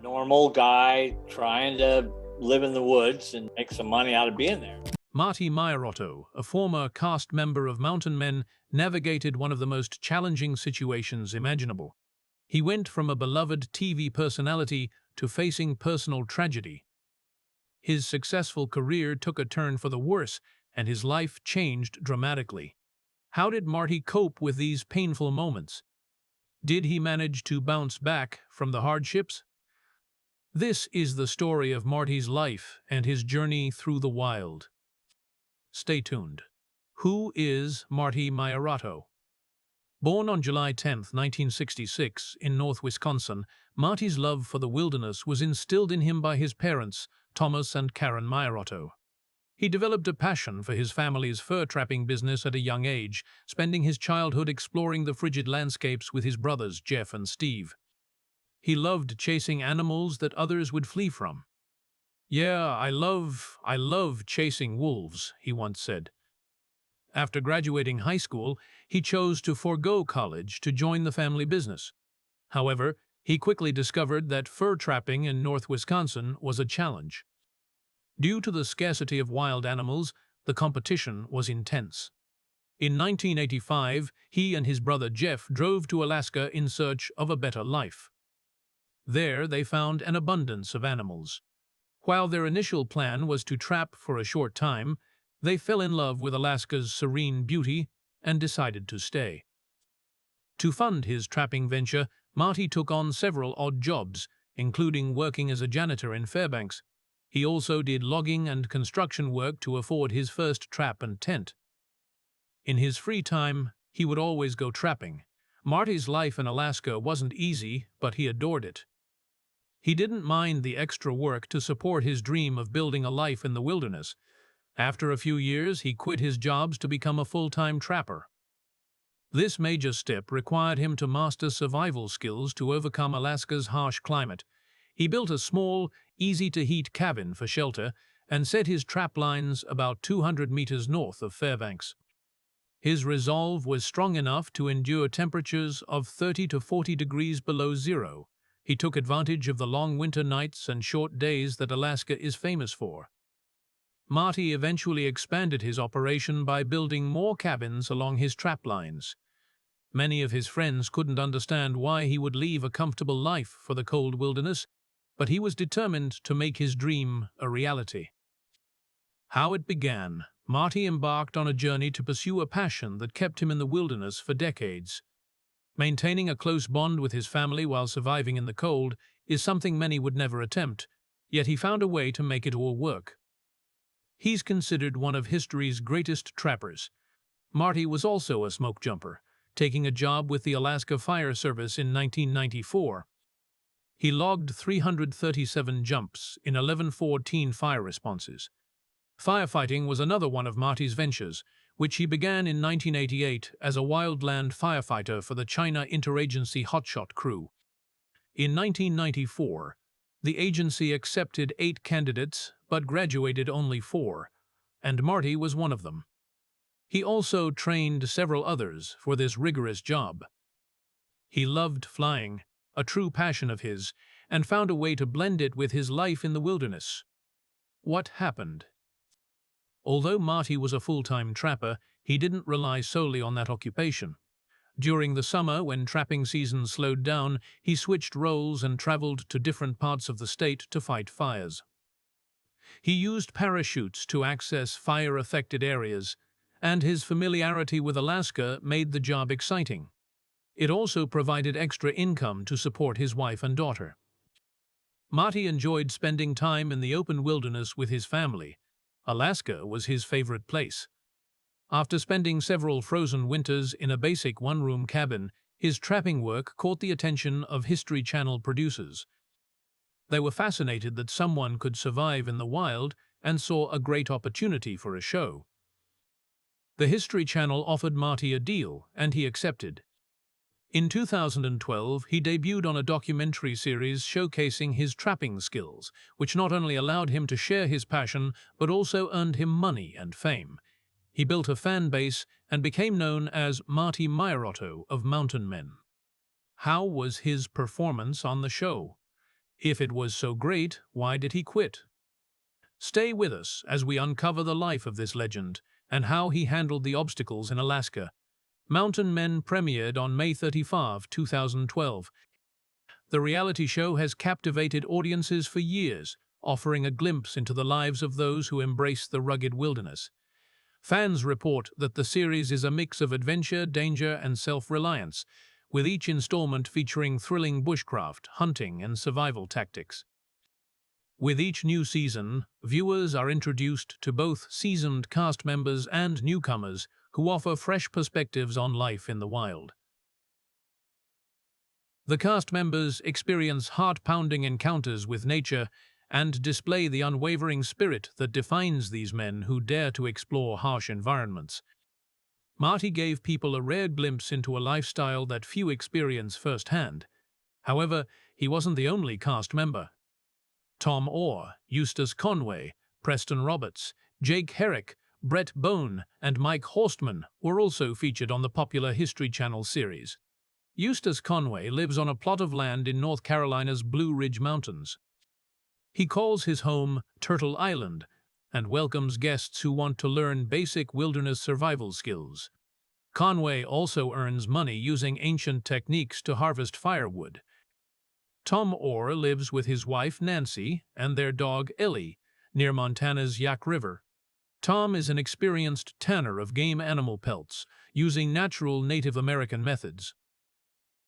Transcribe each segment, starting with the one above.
normal guy trying to live in the woods and make some money out of being there. Marty Meierotto, a former cast member of Mountain Men, navigated one of the most challenging situations imaginable. He went from a beloved TV personality to facing personal tragedy. His successful career took a turn for the worse, and his life changed dramatically. How did Marty cope with these painful moments? Did he manage to bounce back from the hardships? This is the story of Marty's life and his journey through the wild. Stay tuned. Who is Marty Meierotto? Born on July 10, 1966, in North Wisconsin, Marty's love for the wilderness was instilled in him by his parents, Thomas and Karen Meierotto. He developed a passion for his family's fur trapping business at a young age, spending his childhood exploring the frigid landscapes with his brothers Jeff and Steve. He loved chasing animals that others would flee from. "Yeah, I love chasing wolves," he once said. After graduating high school, he chose to forego college to join the family business. However, he quickly discovered that fur trapping in North Wisconsin was a challenge. Due to the scarcity of wild animals, the competition was intense. In 1985, he and his brother Jeff drove to Alaska in search of a better life. There, they found an abundance of animals. While their initial plan was to trap for a short time, they fell in love with Alaska's serene beauty and decided to stay. To fund his trapping venture, Marty took on several odd jobs, including working as a janitor in Fairbanks. He also did logging and construction work to afford his first trap and tent. In his free time, he would always go trapping. Marty's life in Alaska wasn't easy, but he adored it. He didn't mind the extra work to support his dream of building a life in the wilderness. After a few years, he quit his jobs to become a full-time trapper. This major step required him to master survival skills to overcome Alaska's harsh climate. He built a small, easy-to-heat cabin for shelter and set his trap lines about 200 meters north of Fairbanks. His resolve was strong enough to endure temperatures of 30 to 40 degrees below zero. He took advantage of the long winter nights and short days that Alaska is famous for. Marty eventually expanded his operation by building more cabins along his trap lines. Many of his friends couldn't understand why he would leave a comfortable life for the cold wilderness, but he was determined to make his dream a reality. How it began. Marty embarked on a journey to pursue a passion that kept him in the wilderness for decades. Maintaining a close bond with his family while surviving in the cold is something many would never attempt, yet he found a way to make it all work. He's considered one of history's greatest trappers. Marty was also a smoke jumper, taking a job with the Alaska Fire Service in 1994. He logged 337 jumps in 1114 fire responses. Firefighting was another one of Marty's ventures, which he began in 1988 as a wildland firefighter for the China Interagency Hotshot Crew. In 1994, the agency accepted 8 candidates but graduated only 4, and Marty was one of them. He also trained several others for this rigorous job. He loved flying, a true passion of his, and found a way to blend it with his life in the wilderness. What happened? Although Marty was a full-time trapper, he didn't rely solely on that occupation. During the summer, when trapping season slowed down, he switched roles and traveled to different parts of the state to fight fires. He used parachutes to access fire-affected areas, and his familiarity with Alaska made the job exciting. It also provided extra income to support his wife and daughter. Marty enjoyed spending time in the open wilderness with his family. Alaska was his favorite place. After spending several frozen winters in a basic one-room cabin, his trapping work caught the attention of History Channel producers. They were fascinated that someone could survive in the wild and saw a great opportunity for a show. The History Channel offered Marty a deal, and he accepted. In 2012, he debuted on a documentary series showcasing his trapping skills, which not only allowed him to share his passion, but also earned him money and fame. He built a fan base and became known as Marty Meierotto of Mountain Men. How was his performance on the show? If it was so great, why did he quit? Stay with us as we uncover the life of this legend and how he handled the obstacles in Alaska. Mountain Men premiered on May 31, 2012. The reality show has captivated audiences for years, offering a glimpse into the lives of those who embrace the rugged wilderness. Fans report that the series is a mix of adventure, danger, and self-reliance, with each installment featuring thrilling bushcraft, hunting, and survival tactics. With each new season, viewers are introduced to both seasoned cast members and newcomers who offer fresh perspectives on life in the wild. The cast members experience heart-pounding encounters with nature and display the unwavering spirit that defines these men who dare to explore harsh environments. Marty gave people a rare glimpse into a lifestyle that few experience firsthand. However, he wasn't the only cast member. Tom Orr, Eustace Conway, Preston Roberts, Jake Herrick, Brett Bone, and Mike Horstman were also featured on the popular History Channel series. Eustace Conway lives on a plot of land in North Carolina's Blue Ridge Mountains. He calls his home Turtle Island and welcomes guests who want to learn basic wilderness survival skills. Conway also earns money using ancient techniques to harvest firewood. Tom Orr lives with his wife Nancy and their dog Ellie near Montana's Yak River. Tom is an experienced tanner of game animal pelts, using natural Native American methods.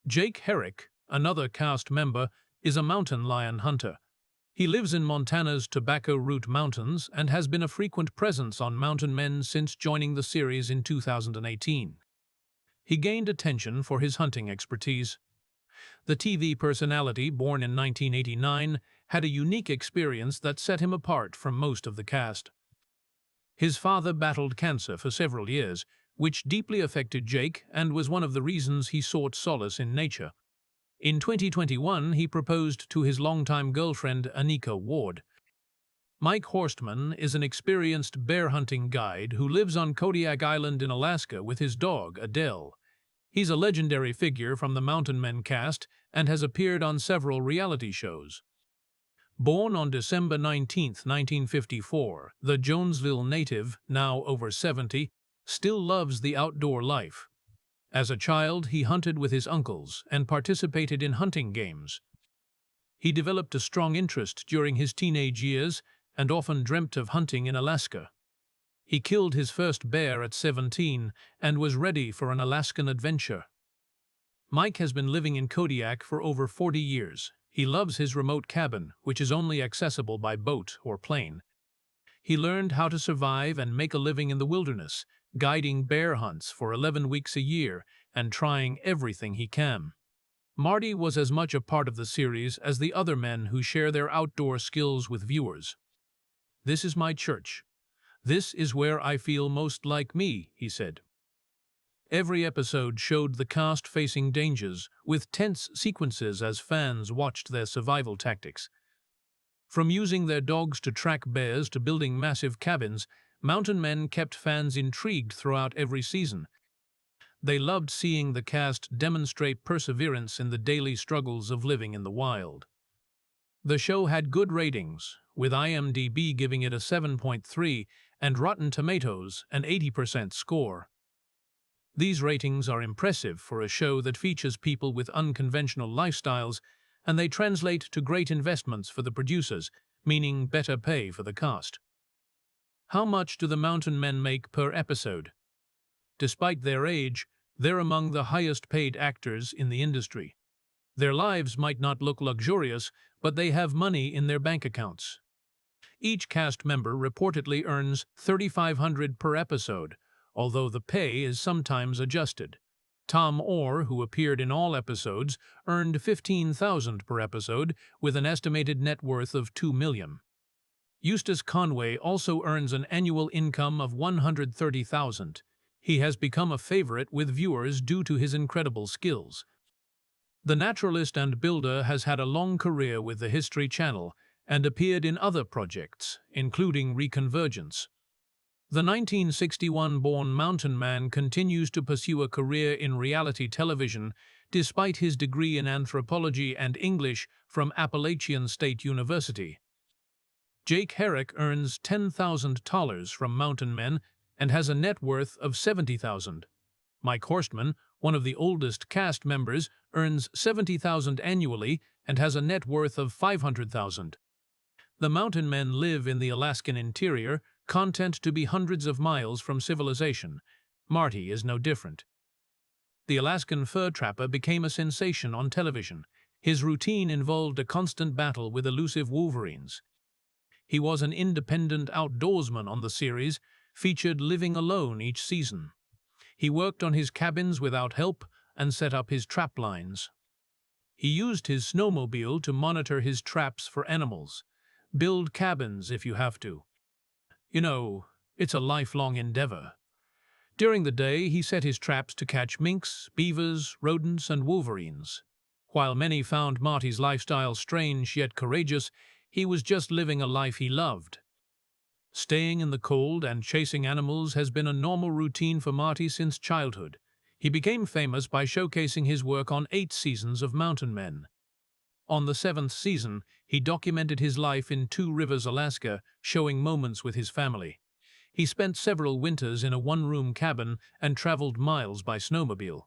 Jake Herrick, another cast member, is a mountain lion hunter. He lives in Montana's Tobacco Root Mountains and has been a frequent presence on Mountain Men since joining the series in 2018. He gained attention for his hunting expertise. The TV personality, born in 1989, had a unique experience that set him apart from most of the cast. His father battled cancer for several years, which deeply affected Jake and was one of the reasons he sought solace in nature. In 2021, he proposed to his longtime girlfriend, Anika Ward. Mike Horstman is an experienced bear hunting guide who lives on Kodiak Island in Alaska with his dog, Adele. He's a legendary figure from the Mountain Men cast and has appeared on several reality shows. Born on December 19, 1954, the Jonesville native, now over 70, still loves the outdoor life. As a child, he hunted with his uncles and participated in hunting games. He developed a strong interest during his teenage years and often dreamt of hunting in Alaska. He killed his first bear at 17 and was ready for an Alaskan adventure. Mike has been living in Kodiak for over 40 years. He loves his remote cabin, which is only accessible by boat or plane. He learned how to survive and make a living in the wilderness, guiding bear hunts for 11 weeks a year and trying everything he can. Marty was as much a part of the series as the other men who share their outdoor skills with viewers. "This is my church. This is where I feel most like me," he said. Every episode showed the cast facing dangers, with tense sequences as fans watched their survival tactics. From using their dogs to track bears to building massive cabins, Mountain Men kept fans intrigued throughout every season. They loved seeing the cast demonstrate perseverance in the daily struggles of living in the wild. The show had good ratings, with IMDb giving it a 7.3 and Rotten Tomatoes an 80% score. These ratings are impressive for a show that features people with unconventional lifestyles, and they translate to great investments for the producers, meaning better pay for the cast. How much do the Mountain Men make per episode? Despite their age, they're among the highest-paid actors in the industry. Their lives might not look luxurious, but they have money in their bank accounts. Each cast member reportedly earns $3,500 per episode, although the pay is sometimes adjusted. Tom Orr, who appeared in all episodes, earned $15,000 per episode, with an estimated net worth of $2 million. Eustace Conway also earns an annual income of $130,000. He has become a favorite with viewers due to his incredible skills. The naturalist and builder has had a long career with the History Channel and appeared in other projects, including Reconvergence. The 1961-born Mountain Man continues to pursue a career in reality television, despite his degree in anthropology and English from Appalachian State University. Jake Herrick earns $10,000 from mountain men and has a net worth of $70,000. Mike Horstman, one of the oldest cast members, earns $70,000 annually and has a net worth of $500,000. The mountain men live in the Alaskan interior, content to be hundreds of miles from civilization. Marty is no different. The Alaskan fur trapper became a sensation on television. His routine involved a constant battle with elusive wolverines. He was an independent outdoorsman on the series, featured living alone each season. He worked on his cabins without help and set up his trap lines. He used his snowmobile to monitor his traps for animals. Build cabins if you have to. You know, it's a lifelong endeavor. During the day, he set his traps to catch minks, beavers, rodents, and wolverines. While many found Marty's lifestyle strange yet courageous, he was just living a life he loved. Staying in the cold and chasing animals has been a normal routine for Marty since childhood. He became famous by showcasing his work on 8 seasons of Mountain Men. On the 7th season, he documented his life in Two Rivers, Alaska, showing moments with his family. He spent several winters in a one-room cabin and traveled miles by snowmobile.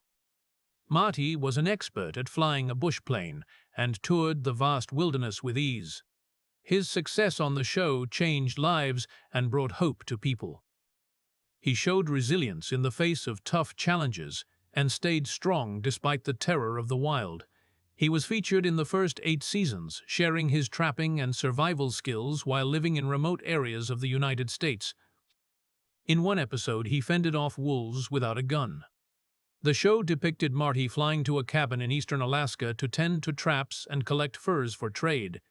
Marty was an expert at flying a bush plane and toured the vast wilderness with ease. His success on the show changed lives and brought hope to people. He showed resilience in the face of tough challenges and stayed strong despite the terror of the wild. He was featured in the first 8 seasons, sharing his trapping and survival skills while living in remote areas of the United States. In one episode, he fended off wolves without a gun. The show depicted Marty flying to a cabin in eastern Alaska to tend to traps and collect furs for trade.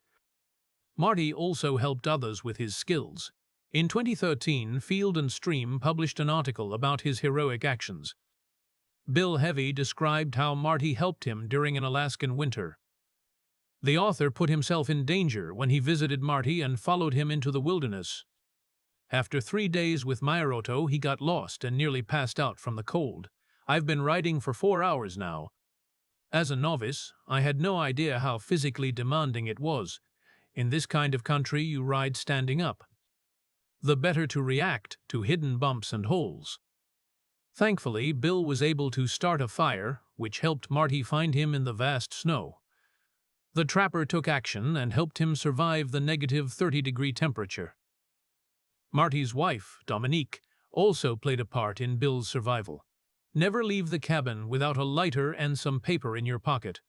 Marty also helped others with his skills. In 2013, Field and Stream published an article about his heroic actions. Bill Heavy described how Marty helped him during an Alaskan winter. The author put himself in danger when he visited Marty and followed him into the wilderness. After 3 days with Meierotto, he got lost and nearly passed out from the cold. "I've been riding for 4 hours now. As a novice, I had no idea how physically demanding it was. In this kind of country, you ride standing up. The better to react to hidden bumps and holes." Thankfully, Bill was able to start a fire, which helped Marty find him in the vast snow. The trapper took action and helped him survive the negative 30-degree temperature. Marty's wife, Dominique, also played a part in Bill's survival. "Never leave the cabin without a lighter and some paper in your pocket."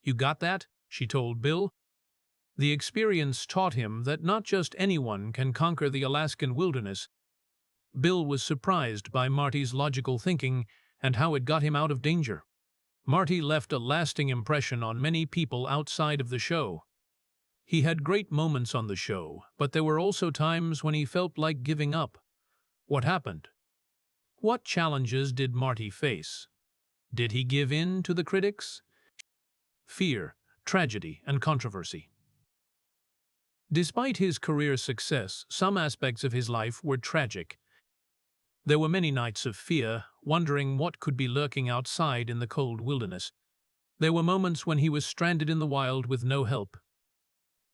"You got that?" she told Bill. The experience taught him that not just anyone can conquer the Alaskan wilderness. Bill was surprised by Marty's logical thinking and how it got him out of danger. Marty left a lasting impression on many people outside of the show. He had great moments on the show, but there were also times when he felt like giving up. What happened? What challenges did Marty face? Did he give in to the critics? Fear, tragedy, and controversy. Despite his career success, some aspects of his life were tragic. There were many nights of fear, wondering what could be lurking outside in the cold wilderness. There were moments when he was stranded in the wild with no help.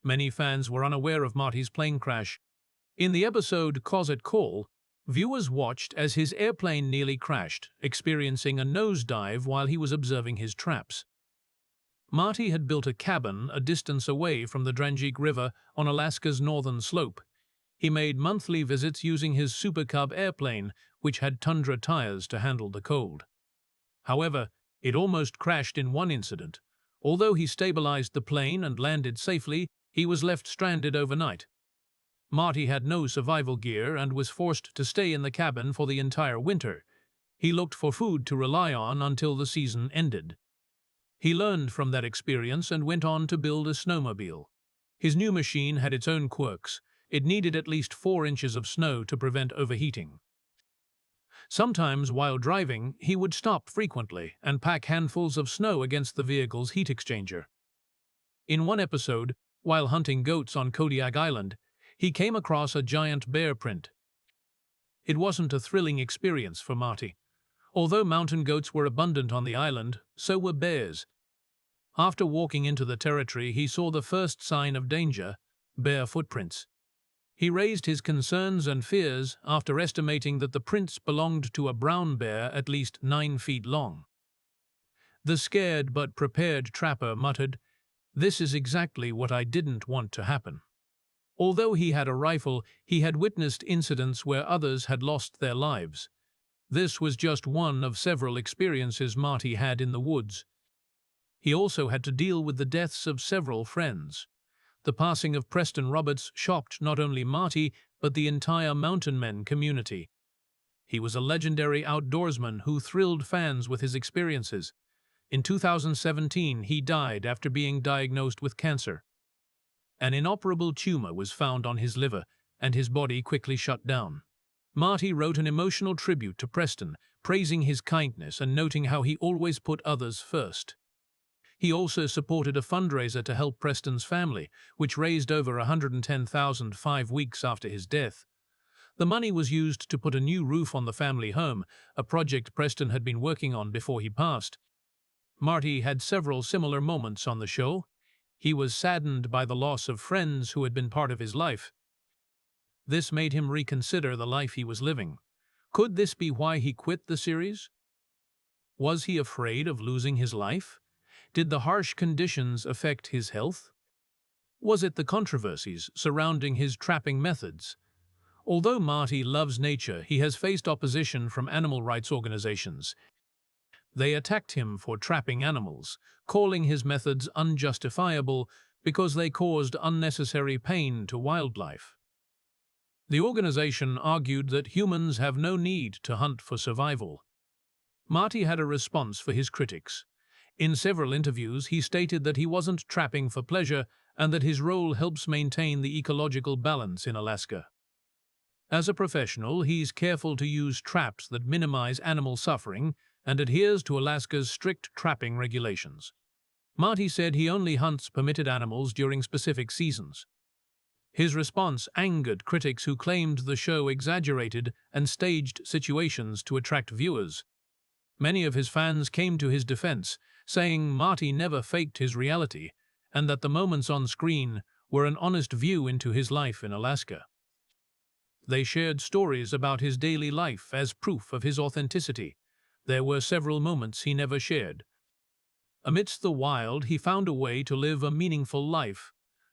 Many fans were unaware of Marty's plane crash. In the episode Closet Call, viewers watched as his airplane nearly crashed, experiencing a nosedive while he was observing his traps. Marty had built a cabin a distance away from the Dranjik River on Alaska's northern slope. He made monthly visits using his Super Cub airplane, which had tundra tires to handle the cold. However, it almost crashed in one incident. Although he stabilized the plane and landed safely, he was left stranded overnight. Marty had no survival gear and was forced to stay in the cabin for the entire winter. He looked for food to rely on until the season ended. He learned from that experience and went on to build a snowmobile. His new machine had its own quirks. It needed at least 4 inches of snow to prevent overheating. Sometimes, while driving, he would stop frequently and pack handfuls of snow against the vehicle's heat exchanger. In one episode, while hunting goats on Kodiak Island, he came across a giant bear print. It wasn't a thrilling experience for Marty. Although mountain goats were abundant on the island, so were bears. After walking into the territory, he saw the first sign of danger: bear footprints. He raised his concerns and fears after estimating that the prints belonged to a brown bear at least 9 feet long. The scared but prepared trapper muttered, "This is exactly what I didn't want to happen." Although he had a rifle, he had witnessed incidents where others had lost their lives. This was just one of several experiences Marty had in the woods. He also had to deal with the deaths of several friends. The passing of Preston Roberts shocked not only Marty, but the entire mountain men community. He was a legendary outdoorsman who thrilled fans with his experiences. In 2017, he died after being diagnosed with cancer. An inoperable tumor was found on his liver, and his body quickly shut down. Marty wrote an emotional tribute to Preston, praising his kindness and noting how he always put others first. He also supported a fundraiser to help Preston's family, which raised over $110,000 5 weeks after his death. The money was used to put a new roof on the family home, a project Preston had been working on before he passed. Marty had several similar moments on the show. He was saddened by the loss of friends who had been part of his life. This made him reconsider the life he was living. Could this be why he quit the series? Was he afraid of losing his life? Did the harsh conditions affect his health? Was it the controversies surrounding his trapping methods? Although Marty loves nature, he has faced opposition from animal rights organizations. They attacked him for trapping animals, calling his methods unjustifiable because they caused unnecessary pain to wildlife. The organization argued that humans have no need to hunt for survival. Marty had a response for his critics. In several interviews, he stated that he wasn't trapping for pleasure and that his role helps maintain the ecological balance in Alaska. As a professional, he's careful to use traps that minimize animal suffering and adheres to Alaska's strict trapping regulations. Marty said he only hunts permitted animals during specific seasons. His response angered critics who claimed the show exaggerated and staged situations to attract viewers. Many of his fans came to his defense, saying Marty never faked his reality and that the moments on screen were an honest view into his life in Alaska. They shared stories about his daily life as proof of his authenticity. There were several moments he never shared. Amidst the wild, he found a way to live a meaningful life.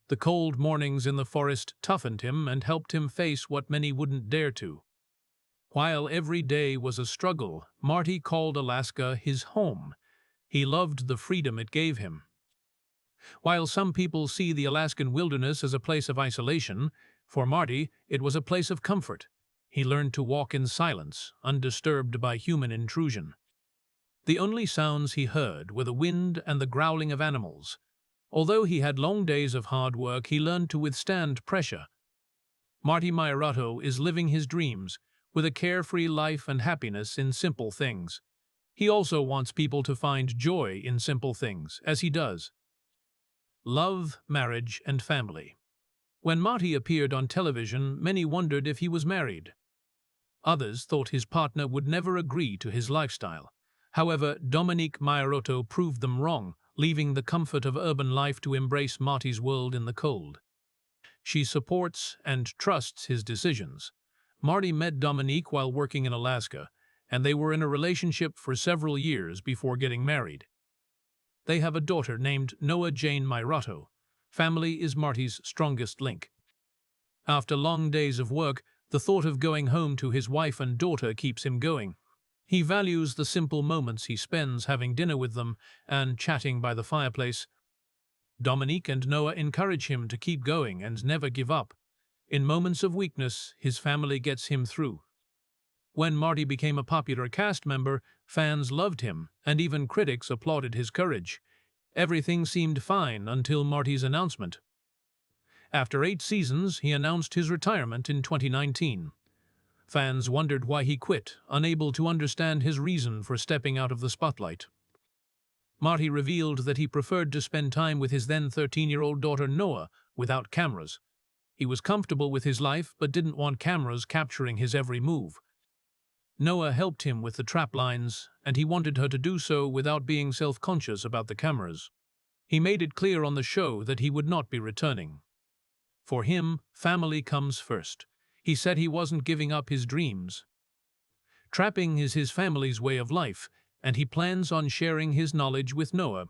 The cold mornings in the forest toughened him and helped him face what many wouldn't dare to. While every day was a struggle, Marty called Alaska his home. He loved the freedom it gave him. While some people see the Alaskan wilderness as a place of isolation, for Marty, it was a place of comfort. He learned to walk in silence, undisturbed by human intrusion. The only sounds he heard were the wind and the growling of animals. Although he had long days of hard work, he learned to withstand pressure. Marty Meierotto is living his dreams, with a carefree life and happiness in simple things. He also wants people to find joy in simple things, as he does. Love, marriage, and family. When Marty appeared on television, many wondered if he was married. Others thought his partner would never agree to his lifestyle. However, Marty Meierotto proved them wrong, leaving the comfort of urban life to embrace Marty's world in the cold. She supports and trusts his decisions. Marty met Dominique while working in Alaska, and they were in a relationship for several years before getting married. They have a daughter named Noah Jane Meierotto. Family is Marty's strongest link. After long days of work, the thought of going home to his wife and daughter keeps him going. He values the simple moments he spends having dinner with them and chatting by the fireplace. Dominique and Noah encourage him to keep going and never give up. In moments of weakness, his family gets him through. When Marty became a popular cast member, fans loved him, and even critics applauded his courage. Everything seemed fine until Marty's announcement. After 8 seasons, he announced his retirement in 2019. Fans wondered why he quit, unable to understand his reason for stepping out of the spotlight. Marty revealed that he preferred to spend time with his then 13-year-old daughter Noah without cameras. He was comfortable with his life but didn't want cameras capturing his every move. Noah helped him with the trap lines, and he wanted her to do so without being self-conscious about the cameras. He made it clear on the show that he would not be returning. For him, family comes first. He said he wasn't giving up his dreams. Trapping is his family's way of life, and he plans on sharing his knowledge with Noah.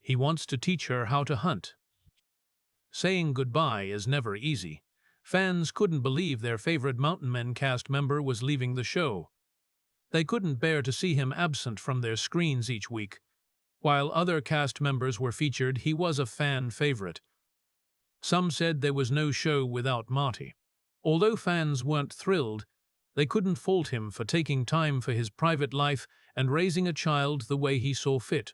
He wants to teach her how to hunt. Saying goodbye is never easy. Fans couldn't believe their favorite Mountain Men cast member was leaving the show. They couldn't bear to see him absent from their screens each week. While other cast members were featured, he was a fan favorite. Some said there was no show without Marty. Although fans weren't thrilled, they couldn't fault him for taking time for his private life and raising a child the way he saw fit.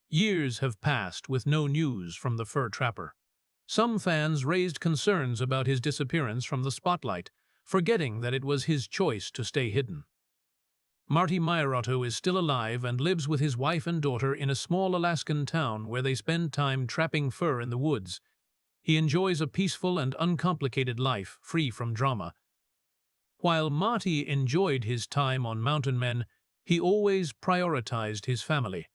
Years have passed with no news from the fur trapper. Some fans raised concerns about his disappearance from the spotlight, forgetting that it was his choice to stay hidden. Marty Meierotto is still alive and lives with his wife and daughter in a small Alaskan town where they spend time trapping fur in the woods. He enjoys a peaceful and uncomplicated life, free from drama. While Marty enjoyed his time on Mountain Men, he always prioritized his family.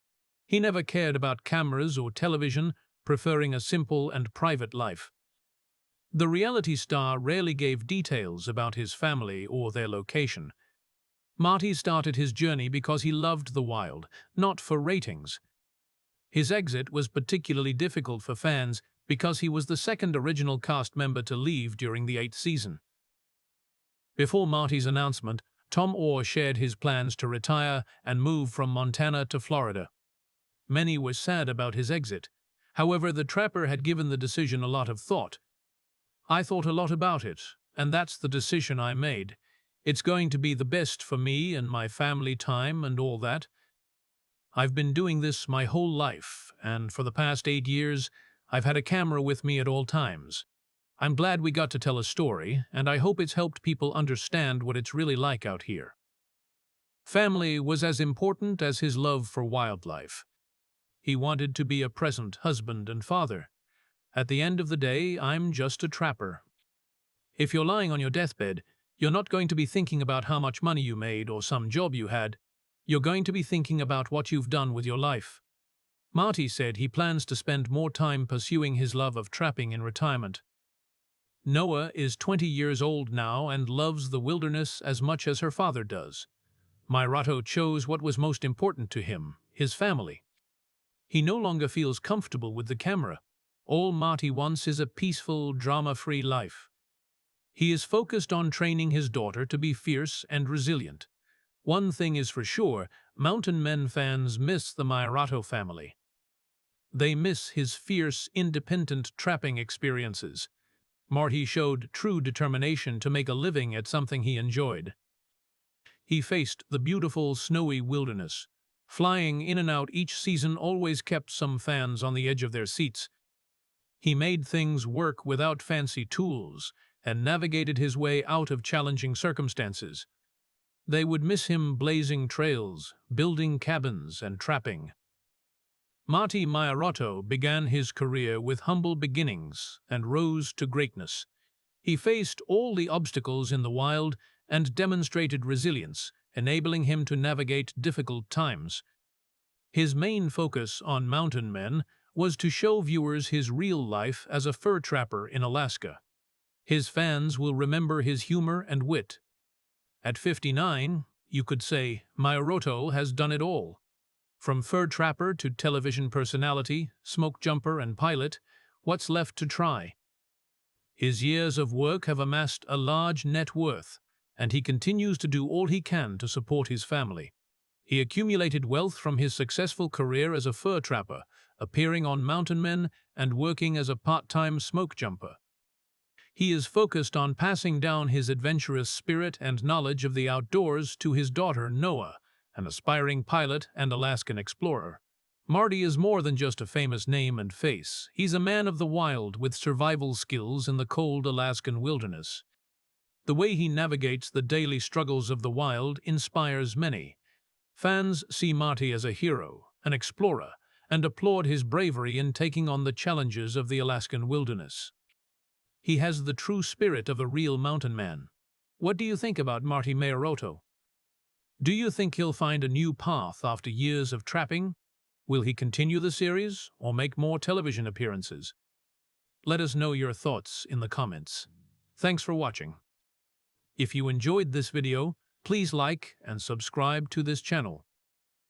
He never cared about cameras or television, preferring a simple and private life. The reality star rarely gave details about his family or their location. Marty started his journey because he loved the wild, not for ratings. His exit was particularly difficult for fans because he was the second original cast member to leave during the 8th season. Before Marty's announcement, Tom Orr shared his plans to retire and move from Montana to Florida. Many were sad about his exit. However, the trapper had given the decision a lot of thought. "I thought a lot about it, and that's the decision I made. It's going to be the best for me and my family time and all that. I've been doing this my whole life, and for the past 8 years, I've had a camera with me at all times. I'm glad we got to tell a story, and I hope it's helped people understand what it's really like out here." Family was as important as his love for wildlife. He wanted to be a present husband and father. "At the end of the day, I'm just a trapper." If you're lying on your deathbed, you're not going to be thinking about how much money you made or some job you had. You're going to be thinking about what you've done with your life. Marty said he plans to spend more time pursuing his love of trapping in retirement. Noah is 20 years old now and loves the wilderness as much as her father does. Meierotto chose what was most important to him, his family. He no longer feels comfortable with the camera. All Marty wants is a peaceful, drama-free life. He is focused on training his daughter to be fierce and resilient. One thing is for sure, Mountain Men fans miss the Meierotto family. They miss his fierce, independent trapping experiences. Marty showed true determination to make a living at something he enjoyed. He faced the beautiful, snowy wilderness. Flying in and out each season always kept some fans on the edge of their seats. He made things work without fancy tools and navigated his way out of challenging circumstances. They would miss him blazing trails, building cabins, and trapping. Marty Meierotto began his career with humble beginnings and rose to greatness. He faced all the obstacles in the wild and demonstrated resilience, enabling him to navigate difficult times. His main focus on Mountain Men was to show viewers his real life as a fur trapper in Alaska. His fans will remember his humor and wit. At 59, you could say, Meierotto has done it all. From fur trapper to television personality, smoke jumper and pilot, what's left to try? His years of work have amassed a large net worth, and he continues to do all he can to support his family. He accumulated wealth from his successful career as a fur trapper, appearing on Mountain Men and working as a part-time smoke jumper. He is focused on passing down his adventurous spirit and knowledge of the outdoors to his daughter Noah, an aspiring pilot and Alaskan explorer. Marty is more than just a famous name and face. He's a man of the wild with survival skills in the cold Alaskan wilderness. The way he navigates the daily struggles of the wild inspires many. Fans see Marty as a hero, an explorer, and applaud his bravery in taking on the challenges of the Alaskan wilderness. He has the true spirit of a real mountain man. What do you think about Marty Meierotto? Do you think he'll find a new path after years of trapping? Will he continue the series or make more television appearances? Let us know your thoughts in the comments. Thanks for watching. If you enjoyed this video, please like and subscribe to this channel.